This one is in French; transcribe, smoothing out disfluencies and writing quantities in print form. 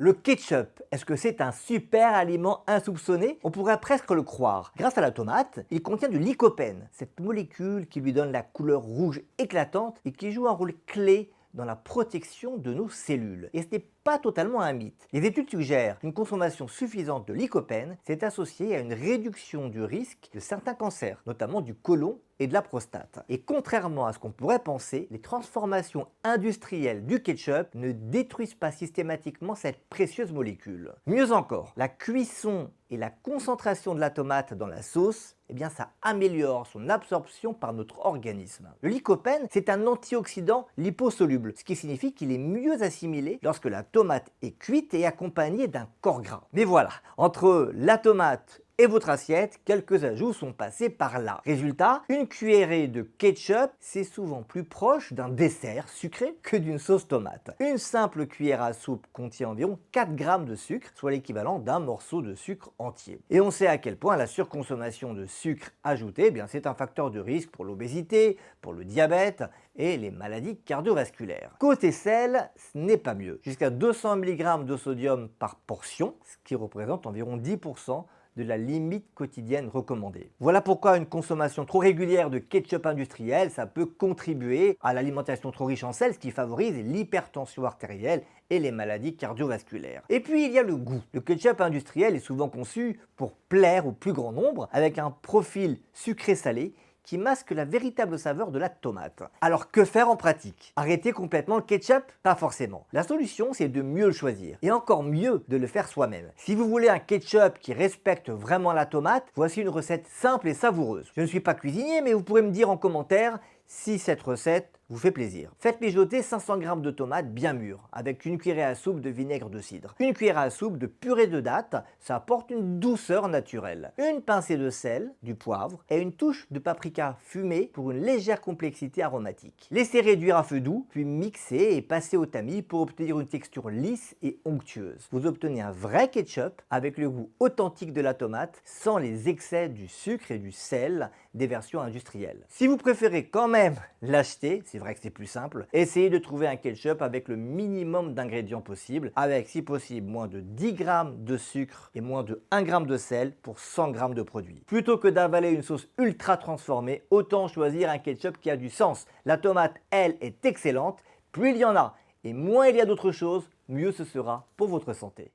Le ketchup, est-ce que c'est un super aliment insoupçonné? On pourrait presque le croire. Grâce à la tomate, il contient du lycopène, cette molécule qui lui donne la couleur rouge éclatante et qui joue un rôle clé dans la protection de nos cellules. Et ce n'est pas totalement un mythe. Les études suggèrent qu'une consommation suffisante de lycopène s'est associée à une réduction du risque de certains cancers, notamment du côlon et de la prostate. Et contrairement à ce qu'on pourrait penser, les transformations industrielles du ketchup ne détruisent pas systématiquement cette précieuse molécule. Mieux encore, la cuisson et la concentration de la tomate dans la sauce, eh bien ça améliore son absorption par notre organisme. Le lycopène, c'est un antioxydant liposoluble, ce qui signifie qu'il est mieux assimilé lorsque la tomate est cuite et accompagnée d'un corps gras. Mais voilà, entre la tomate et votre assiette, quelques ajouts sont passés par là. Résultat, une cuillerée de ketchup, c'est souvent plus proche d'un dessert sucré que d'une sauce tomate. Une simple cuillère à soupe contient environ 4 grammes de sucre, soit l'équivalent d'un morceau de sucre entier. Et on sait à quel point la surconsommation de sucre ajouté, eh bien c'est un facteur de risque pour l'obésité, pour le diabète et les maladies cardiovasculaires. Côté sel, ce n'est pas mieux. Jusqu'à 200 mg de sodium par portion, ce qui représente environ 10% de la limite quotidienne recommandée. Voilà pourquoi une consommation trop régulière de ketchup industriel, ça peut contribuer à l'alimentation trop riche en sel, ce qui favorise l'hypertension artérielle et les maladies cardiovasculaires. Et puis il y a le goût. Le ketchup industriel est souvent conçu pour plaire au plus grand nombre, avec un profil sucré-salé qui masque la véritable saveur de la tomate. Alors que faire en pratique? Arrêter complètement le ketchup? Pas forcément. La solution, c'est de mieux le choisir. Et encore mieux, de le faire soi-même. Si vous voulez un ketchup qui respecte vraiment la tomate, voici une recette simple et savoureuse. Je ne suis pas cuisinier, mais vous pourrez me dire en commentaire si cette recette vous fait plaisir. Faites mijoter 500 g de tomates bien mûres avec une cuillerée à soupe de vinaigre de cidre, une cuillerée à soupe de purée de dattes, ça apporte une douceur naturelle, une pincée de sel, du poivre et une touche de paprika fumée pour une légère complexité aromatique. Laissez réduire à feu doux, puis mixez et passez au tamis pour obtenir une texture lisse et onctueuse. Vous obtenez un vrai ketchup avec le goût authentique de la tomate sans les excès du sucre et du sel des versions industrielles. Si vous préférez quand même l'acheter, c'est vrai que c'est plus simple, essayez de trouver un ketchup avec le minimum d'ingrédients possible, avec si possible moins de 10 g de sucre et moins de 1 g de sel pour 100 g de produit. Plutôt que d'avaler une sauce ultra transformée, autant choisir un ketchup qui a du sens. La tomate, elle, est excellente, plus il y en a et moins il y a d'autres choses, mieux ce sera pour votre santé.